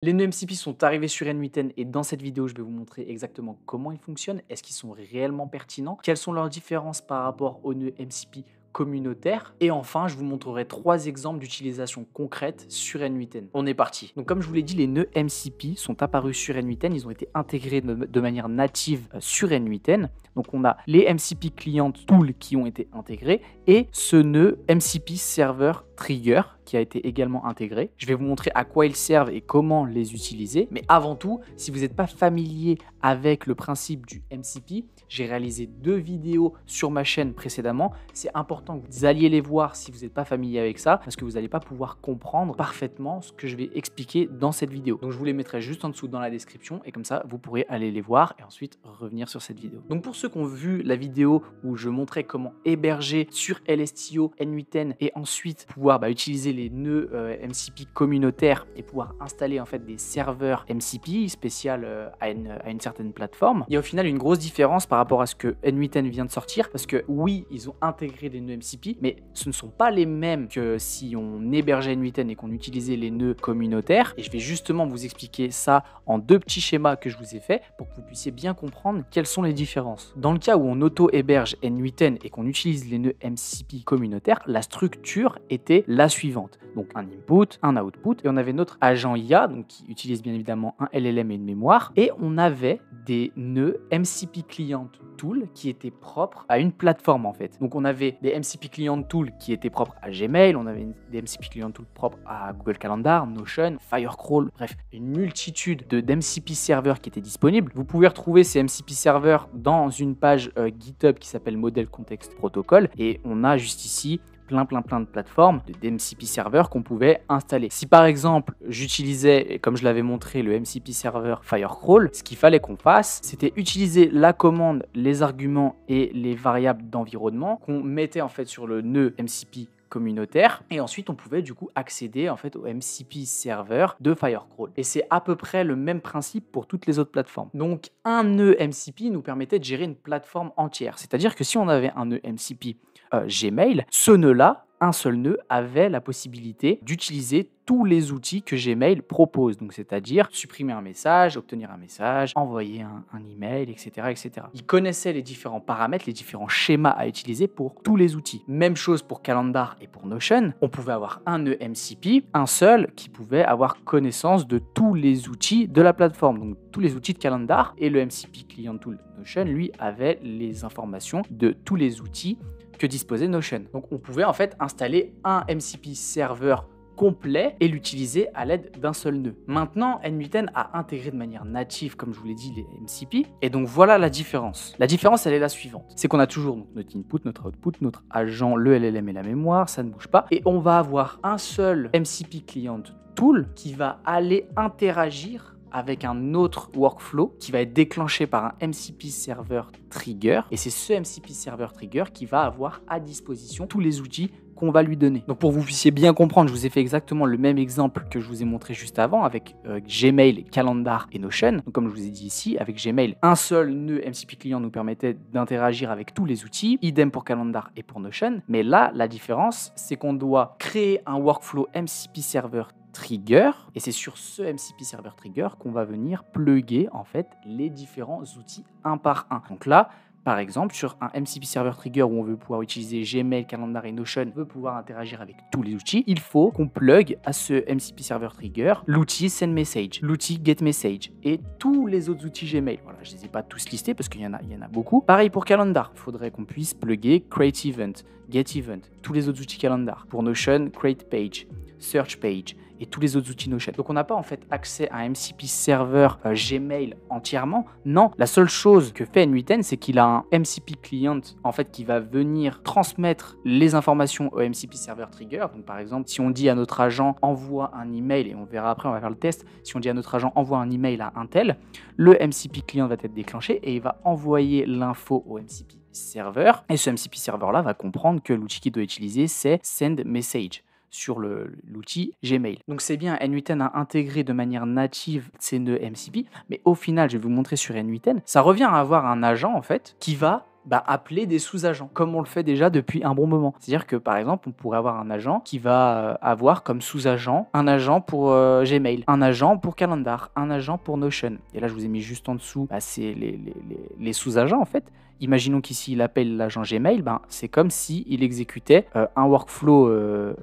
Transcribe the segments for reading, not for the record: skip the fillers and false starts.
Les nœuds MCP sont arrivés sur N8N et dans cette vidéo, je vais vous montrer exactement comment ils fonctionnent, est-ce qu'ils sont réellement pertinents, quelles sont leurs différences par rapport aux nœuds MCP communautaires et enfin, je vous montrerai 3 exemples d'utilisation concrète sur N8N. On est parti. Donc comme je vous l'ai dit, les nœuds MCP sont apparus sur N8N, ils ont été intégrés de manière native sur N8N. Donc on a les MCP Client Tool qui ont été intégrés et ce nœud MCP Server Trigger qui a été également intégré. Je vais vous montrer à quoi ils servent et comment les utiliser. Mais avant tout, si vous n'êtes pas familier avec le principe du MCP, j'ai réalisé 2 vidéos sur ma chaîne précédemment. C'est important que vous alliez les voir si vous n'êtes pas familier avec ça, parce que vous n'allez pas pouvoir comprendre parfaitement ce que je vais expliquer dans cette vidéo. Donc je vous les mettrai juste en dessous dans la description et comme ça, vous pourrez aller les voir et ensuite revenir sur cette vidéo. Donc pour ceux qui ont vu la vidéo où je montrais comment héberger sur LSTO N8N et ensuite pouvoir utiliser les nœuds MCP communautaires et pouvoir installer en fait des serveurs MCP spécial à une certaine plateforme. Il y a au final une grosse différence par rapport à ce que N8N vient de sortir parce que oui, ils ont intégré des nœuds MCP, mais ce ne sont pas les mêmes que si on hébergeait N8N et qu'on utilisait les nœuds communautaires. Et je vais justement vous expliquer ça en 2 petits schémas que je vous ai fait pour que vous puissiez bien comprendre quelles sont les différences. Dans le cas où on auto-héberge N8N et qu'on utilise les nœuds MCP communautaires, la structure était la suivante. Donc un input, un output, et on avait notre agent IA, donc qui utilise bien évidemment un LLM et une mémoire, et on avait des nœuds MCP Client Tool qui étaient propres à une plateforme en fait. Donc on avait des MCP Client Tool qui étaient propres à Gmail, on avait des MCP Client Tool propres à Google Calendar, Notion, Firecrawl, bref, une multitude d'MCP serveurs qui étaient disponibles. Vous pouvez retrouver ces MCP serveurs dans une page GitHub qui s'appelle Model Context Protocol, et on a juste ici plein de plateformes d'MCP serveurs qu'on pouvait installer. Si par exemple j'utilisais, comme je l'avais montré, le MCP server Firecrawl, ce qu'il fallait qu'on fasse, c'était utiliser la commande, les arguments et les variables d'environnement qu'on mettait en fait sur le nœud MCP communautaire et ensuite on pouvait du coup accéder en fait au MCP serveur de Firecrawl. Et c'est à peu près le même principe pour toutes les autres plateformes. Donc un nœud MCP nous permettait de gérer une plateforme entière. C'est-à-dire que si on avait un nœud MCP Gmail, ce nœud-là, un seul nœud, avait la possibilité d'utiliser tous les outils que Gmail propose. Donc, c'est-à-dire supprimer un message, obtenir un message, envoyer un email, etc., etc. Il connaissait les différents paramètres, les différents schémas à utiliser pour tous les outils. Même chose pour Calendar et pour Notion. On pouvait avoir un nœud MCP, un seul, qui pouvait avoir connaissance de tous les outils de la plateforme. Donc, tous les outils de Calendar et le MCP Client Tool Notion, lui, avait les informations de tous les outils que disposait Notion. Donc on pouvait en fait installer un MCP serveur complet et l'utiliser à l'aide d'un seul nœud. Maintenant, N8N a intégré de manière native, comme je vous l'ai dit, les MCP. Et donc voilà la différence. La différence, elle est la suivante. C'est qu'on a toujours donc, notre input, notre output, notre agent, le LLM et la mémoire, ça ne bouge pas. Et on va avoir un seul MCP Client Tool qui va aller interagir avec un autre workflow qui va être déclenché par un MCP Server Trigger. Et c'est ce MCP Server Trigger qui va avoir à disposition tous les outils qu'on va lui donner. Donc pour que vous puissiez bien comprendre, je vous ai fait exactement le même exemple que je vous ai montré juste avant avec Gmail, Calendar et Notion. Donc comme je vous ai dit ici, avec Gmail, un seul nœud MCP client nous permettait d'interagir avec tous les outils. Idem pour Calendar et pour Notion. Mais là, la différence, c'est qu'on doit créer un workflow MCP Server Trigger et c'est sur ce MCP Server Trigger qu'on va venir plugger en fait les différents outils un par un. Donc là, par exemple, sur un MCP Server Trigger où on veut pouvoir utiliser Gmail, Calendar et Notion, on veut pouvoir interagir avec tous les outils, il faut qu'on plug à ce MCP Server Trigger l'outil Send Message, l'outil Get Message et tous les autres outils Gmail. Voilà, je ne les ai pas tous listés parce qu'il y en a beaucoup. Pareil pour Calendar, il faudrait qu'on puisse plugger Create Event, Get Event, tous les autres outils Calendar. Pour Notion, Create Page, Search Page et tous les autres outils Notion. Donc on n'a pas en fait accès à un MCP serveur Gmail entièrement. Non, la seule chose que fait N8N, c'est qu'il a un MCP client en fait qui va venir transmettre les informations au MCP serveur trigger. Donc par exemple, si on dit à notre agent envoie un email et on verra après, on va faire le test. Si on dit à notre agent envoie un email à un tel, le MCP client va être déclenché et il va envoyer l'info au MCP serveur et ce MCP serveur là va comprendre que l'outil qu'il doit utiliser c'est Send Message sur l'outil Gmail. Donc c'est bien, N8N a intégré de manière native ces nœuds MCP, mais au final, je vais vous montrer sur N8N, ça revient à avoir un agent en fait qui va bah, appeler des sous-agents, comme on le fait déjà depuis un bon moment. C'est-à-dire que par exemple, on pourrait avoir un agent qui va avoir comme sous-agent un agent pour Gmail, un agent pour Calendar, un agent pour Notion. Et là, je vous ai mis juste en dessous, bah, c'est les sous-agents en fait. Imaginons qu'ici il appelle l'agent Gmail, ben, c'est comme s'il exécutait un workflow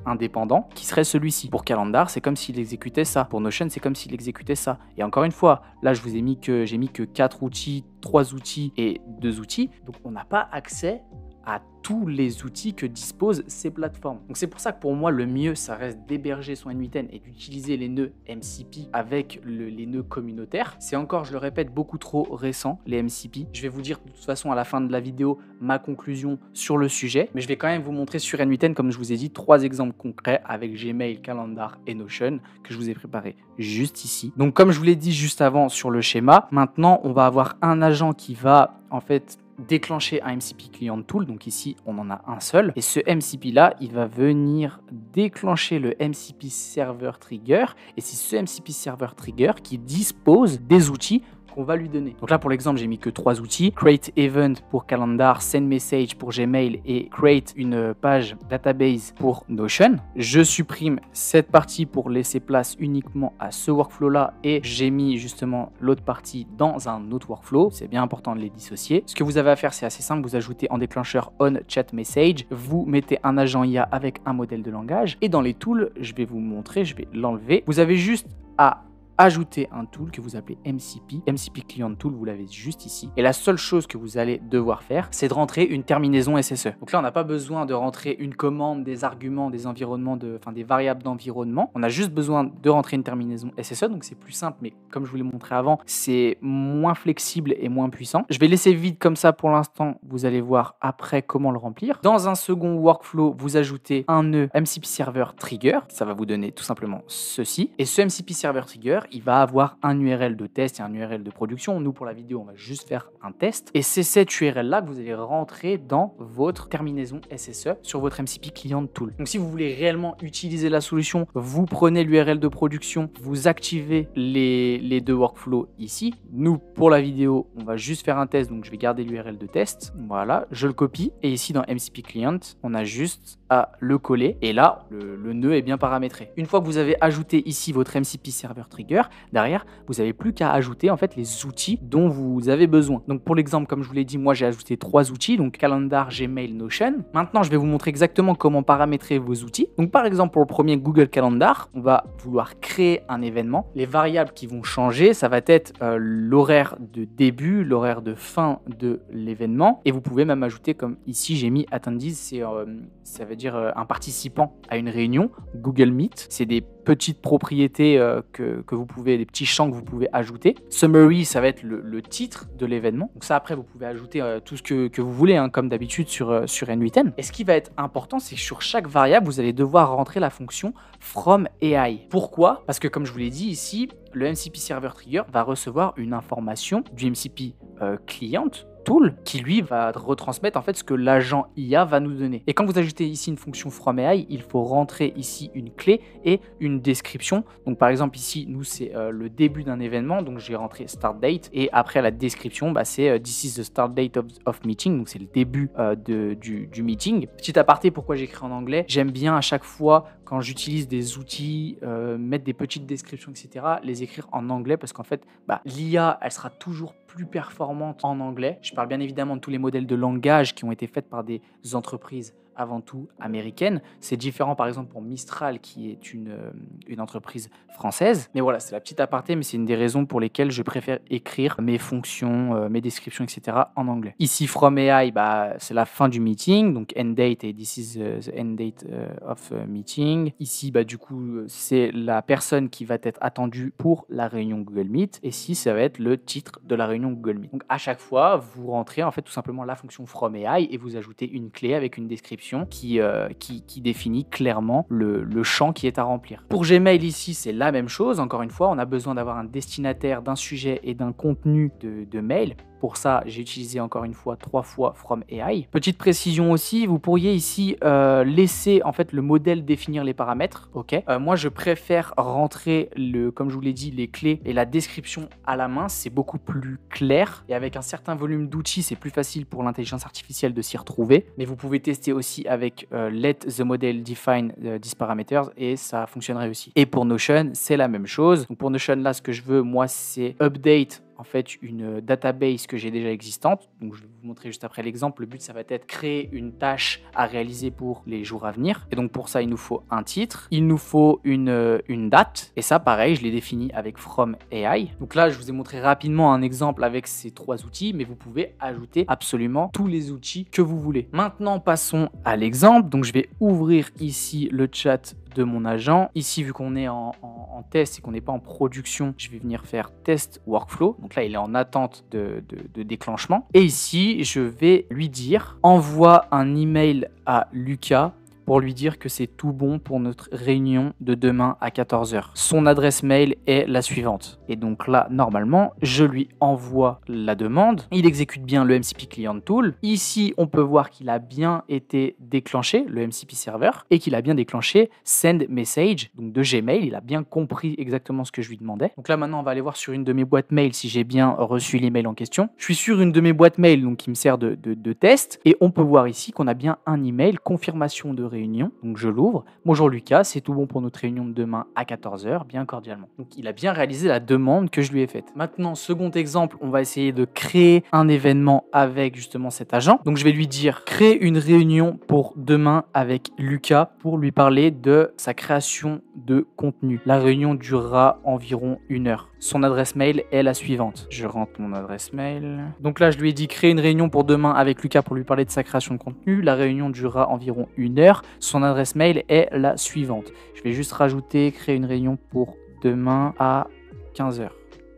indépendant qui serait celui-ci. Pour Calendar, c'est comme s'il exécutait ça. Pour Notion, c'est comme s'il exécutait ça. Et encore une fois, là je vous ai mis que j'ai mis que 4 outils, 3 outils et 2 outils. Donc on n'a pas accès à tous les outils que disposent ces plateformes. Donc c'est pour ça que pour moi, le mieux, ça reste d'héberger son N8N et d'utiliser les nœuds MCP avec les nœuds communautaires. C'est encore, je le répète, beaucoup trop récent, les MCP. Je vais vous dire de toute façon à la fin de la vidéo ma conclusion sur le sujet, mais je vais quand même vous montrer sur N8N, comme je vous ai dit, 3 exemples concrets avec Gmail, Calendar et Notion que je vous ai préparé juste ici. Donc comme je vous l'ai dit juste avant sur le schéma, maintenant on va avoir un agent qui va en fait déclencher un MCP Client Tool, donc ici on en a un seul, et ce MCP là il va venir déclencher le MCP Server Trigger, et c'est ce MCP Server Trigger qui dispose des outils qu'on va lui donner. Donc là pour l'exemple j'ai mis que 3 outils: Create Event pour Calendar, Send Message pour Gmail et Create une page database pour Notion. Je supprime cette partie pour laisser place uniquement à ce workflow là, et j'ai mis justement l'autre partie dans un autre workflow. C'est bien important de les dissocier. Ce que vous avez à faire, c'est assez simple: vous ajoutez en déclencheur on chat message, vous mettez un agent IA avec un modèle de langage, et dans les tools, je vais vous montrer, je vais l'enlever. Vous avez juste à ajouter un tool que vous appelez MCP Client Tool, vous l'avez juste ici. Et la seule chose que vous allez devoir faire, c'est de rentrer une terminaison SSE. Donc là, on n'a pas besoin de rentrer une commande, des arguments, des environnements, des variables d'environnement. On a juste besoin de rentrer une terminaison SSE, donc c'est plus simple, mais comme je vous l'ai montré avant, c'est moins flexible et moins puissant. Je vais laisser vide comme ça pour l'instant, vous allez voir après comment le remplir. Dans un second workflow, vous ajoutez un nœud MCP Server Trigger, ça va vous donner tout simplement ceci. Et ce MCP Server Trigger, il va avoir un URL de test et un URL de production. Nous, pour la vidéo, on va juste faire un test. Et c'est cette URL-là que vous allez rentrer dans votre terminaison SSE sur votre MCP Client Tool. Donc, si vous voulez réellement utiliser la solution, vous prenez l'URL de production, vous activez les deux workflows ici. Nous, pour la vidéo, on va juste faire un test. Donc, je vais garder l'URL de test. Voilà, je le copie. Et ici, dans MCP Client, on a juste à le coller. Et là, le nœud est bien paramétré. Une fois que vous avez ajouté ici votre MCP Server Trigger, derrière, vous n'avez plus qu'à ajouter en fait les outils dont vous avez besoin. Donc pour l'exemple, comme je vous l'ai dit, moi j'ai ajouté 3 outils, donc Calendar, Gmail, Notion. Maintenant, je vais vous montrer exactement comment paramétrer vos outils. Donc par exemple, pour le premier Google Calendar, on va vouloir créer un événement. Les variables qui vont changer, ça va être l'horaire de début, l'horaire de fin de l'événement. Et vous pouvez même ajouter, comme ici j'ai mis attendees, ça veut dire un participant à une réunion, Google Meet. C'est des petites propriétés que vous pouvez, des petits champs que vous pouvez ajouter. Summary, ça va être le titre de l'événement. Donc ça, après, vous pouvez ajouter tout ce que vous voulez, hein, comme d'habitude sur N8N. Et ce qui va être important, c'est que sur chaque variable, vous allez devoir rentrer la fonction from AI. Pourquoi? Parce que comme je vous l'ai dit ici, le MCP Server Trigger va recevoir une information du MCP Client Tool qui lui va retransmettre en fait ce que l'agent IA va nous donner. Et quand vous ajoutez ici une fonction from AI, il faut rentrer ici une clé et une description. Donc par exemple ici, nous c'est le début d'un événement, donc j'ai rentré start date, et après la description, bah, c'est this is the start date of meeting, donc c'est le début du meeting. Petit aparté, pourquoi j'écris en anglais? J'aime bien à chaque fois quand j'utilise des outils, mettre des petites descriptions, etc., les écrire en anglais, parce qu'en fait, bah, l'IA, elle sera toujours plus performante en anglais. Je parle bien évidemment de tous les modèles de langage qui ont été faits par des entreprises avant tout américaine. C'est différent par exemple pour Mistral qui est une entreprise française. Mais voilà, c'est la petite aparté, mais c'est une des raisons pour lesquelles je préfère écrire mes fonctions, mes descriptions, etc. en anglais. Ici, from AI, bah, c'est la fin du meeting, donc end date et this is the end date of meeting. Ici, bah, du coup, c'est la personne qui va être attendue pour la réunion Google Meet. Et ici, ça va être le titre de la réunion Google Meet. Donc à chaque fois, vous rentrez en fait tout simplement la fonction from AI et vous ajoutez une clé avec une description qui définit clairement le champ qui est à remplir. Pour Gmail ici, c'est la même chose. Encore une fois, on a besoin d'avoir un destinataire, d'un sujet et d'un contenu de mail. Pour ça, j'ai utilisé encore une fois 3 fois From AI. Petite précision aussi, vous pourriez ici laisser en fait le modèle définir les paramètres. Ok. Moi, je préfère rentrer comme je vous l'ai dit, les clés et la description à la main. C'est beaucoup plus clair et avec un certain volume d'outils, c'est plus facile pour l'intelligence artificielle de s'y retrouver. Mais vous pouvez tester aussi avec Let the model define these parameters et ça fonctionnerait aussi. Et pour Notion, c'est la même chose. Donc pour Notion, là, ce que je veux, moi, c'est update en fait une database que j'ai déjà existante. Donc je vais vous montrer juste après l'exemple. Le but, ça va être créer une tâche à réaliser pour les jours à venir. Et donc pour ça, il nous faut un titre, il nous faut une date. Et ça, pareil, je l'ai défini avec From AI. Donc là, je vous ai montré rapidement un exemple avec ces 3 outils, mais vous pouvez ajouter absolument tous les outils que vous voulez. Maintenant, passons à l'exemple. Donc je vais ouvrir ici le chat de mon agent. Ici, vu qu'on est en test et qu'on n'est pas en production, je vais venir faire test workflow. Donc là, il est en attente de déclenchement. Et ici, je vais lui dire envoie un email à Lucas pour lui dire que c'est tout bon pour notre réunion de demain à 14 h. Son adresse mail est la suivante. Et donc là, normalement, je lui envoie la demande. Il exécute bien le MCP Client Tool. Ici, on peut voir qu'il a bien été déclenché, le MCP Server, et qu'il a bien déclenché Send Message, donc de Gmail. Il a bien compris exactement ce que je lui demandais. Donc là, maintenant, on va aller voir sur une de mes boîtes mail si j'ai bien reçu l'email en question. Je suis sur une de mes boîtes mail donc, qui me sert de test. Et on peut voir ici qu'on a bien un email, confirmation de réunion. Donc je l'ouvre. Bonjour Lucas, c'est tout bon pour notre réunion de demain à 14 h, bien cordialement. Donc il a bien réalisé la demande que je lui ai faite. Maintenant, second exemple, on va essayer de créer un événement avec justement cet agent. Donc je vais lui dire créer une réunion pour demain avec Lucas pour lui parler de sa création de contenu. La réunion durera environ 1 heure. Son adresse mail est la suivante. Je rentre mon adresse mail. Donc là, je lui ai dit créer une réunion pour demain avec Lucas pour lui parler de sa création de contenu. La réunion durera environ 1 heure. Son adresse mail est la suivante. Je vais juste rajouter créer une réunion pour demain à 15 h.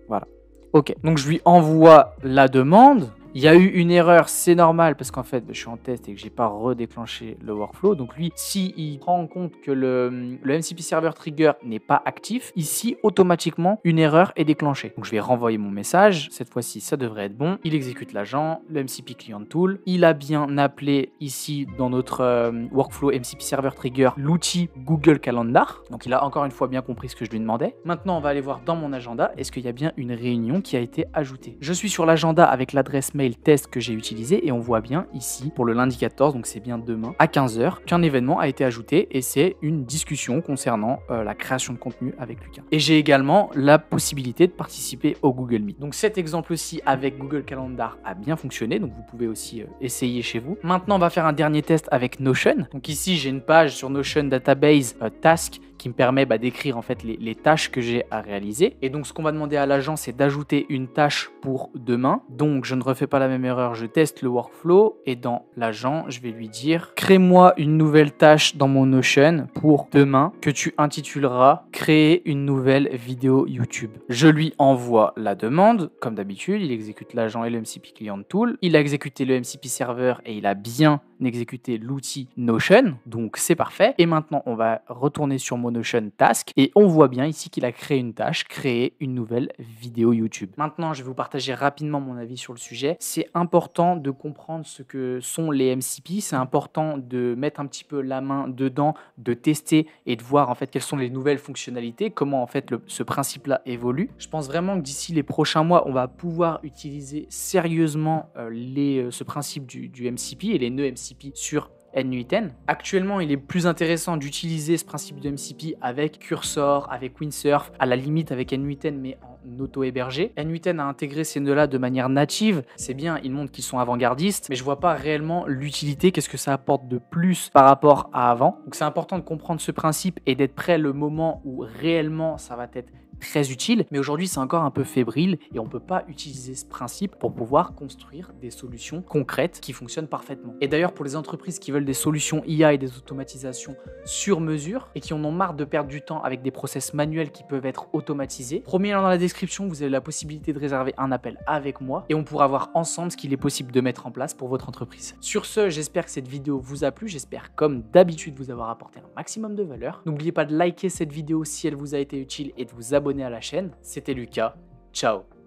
Voilà. Ok. Donc je lui envoie la demande. Il y a eu une erreur, c'est normal parce qu'en fait, je suis en test et que j'ai pas redéclenché le workflow. Donc lui, s'il prend en compte que le MCP Server Trigger n'est pas actif, ici, automatiquement, une erreur est déclenchée. Donc je vais renvoyer mon message. Cette fois-ci, ça devrait être bon. Il exécute l'agent, le MCP Client Tool. Il a bien appelé ici dans notre workflow MCP Server Trigger l'outil Google Calendar. Donc il a encore une fois bien compris ce que je lui demandais. Maintenant, on va aller voir dans mon agenda, est-ce qu'il y a bien une réunion qui a été ajoutée. Je suis sur l'agenda avec l'adresse mail test que j'ai utilisé et on voit bien ici pour le lundi 14, donc c'est bien demain à 15 h, qu'un événement a été ajouté et c'est une discussion concernant la création de contenu avec Lucas. Et j'ai également la possibilité de participer au Google Meet. Donc cet exemple-ci avec Google Calendar a bien fonctionné, donc vous pouvez aussi essayer chez vous. Maintenant, on va faire un dernier test avec Notion. Donc ici, j'ai une page sur Notion Database Task qui me permet d'écrire en fait les tâches que j'ai à réaliser. Et donc ce qu'on va demander à l'agent, c'est d'ajouter une tâche pour demain. Donc je ne refais pas la même erreur, je teste le workflow et dans l'agent, je vais lui dire crée-moi une nouvelle tâche dans mon Notion pour demain que tu intituleras créer une nouvelle vidéo YouTube. Je lui envoie la demande, comme d'habitude, il exécute l'agent et le MCP Client Tool. Il a exécuté le MCP Server et il a bien exécuté l'outil Notion, donc c'est parfait. Et maintenant, on va retourner sur mon Notion Task et on voit bien ici qu'il a créé une tâche, créer une nouvelle vidéo YouTube. Maintenant, je vais vous partager rapidement mon avis sur le sujet. C'est important de comprendre ce que sont les MCP, c'est important de mettre un petit peu la main dedans, de tester et de voir en fait quelles sont les nouvelles fonctionnalités, comment en fait ce principe-là évolue. Je pense vraiment que d'ici les prochains mois, on va pouvoir utiliser sérieusement ce principe du MCP et les nœuds MCP sur N8N. Actuellement, il est plus intéressant d'utiliser ce principe de MCP avec Cursor, avec Windsurf, à la limite avec N8N, mais en auto-hébergé. N8N a intégré ces nœuds-là de manière native. C'est bien, ils montrent qu'ils sont avant-gardistes, mais je vois pas réellement l'utilité, qu'est-ce que ça apporte de plus par rapport à avant. Donc c'est important de comprendre ce principe et d'être prêt le moment où réellement ça va être très utile, mais aujourd'hui c'est encore un peu fébrile et on peut pas utiliser ce principe pour pouvoir construire des solutions concrètes qui fonctionnent parfaitement. Et d'ailleurs pour les entreprises qui veulent des solutions IA et des automatisations sur mesure et qui en ont marre de perdre du temps avec des process manuels qui peuvent être automatisés, premier lien dans la description, vous avez la possibilité de réserver un appel avec moi et on pourra voir ensemble ce qu'il est possible de mettre en place pour votre entreprise. Sur ce, j'espère que cette vidéo vous a plu, j'espère comme d'habitude vous avoir apporté un maximum de valeur. N'oubliez pas de liker cette vidéo si elle vous a été utile et de vous abonner à la chaîne. C'était Lucas, ciao.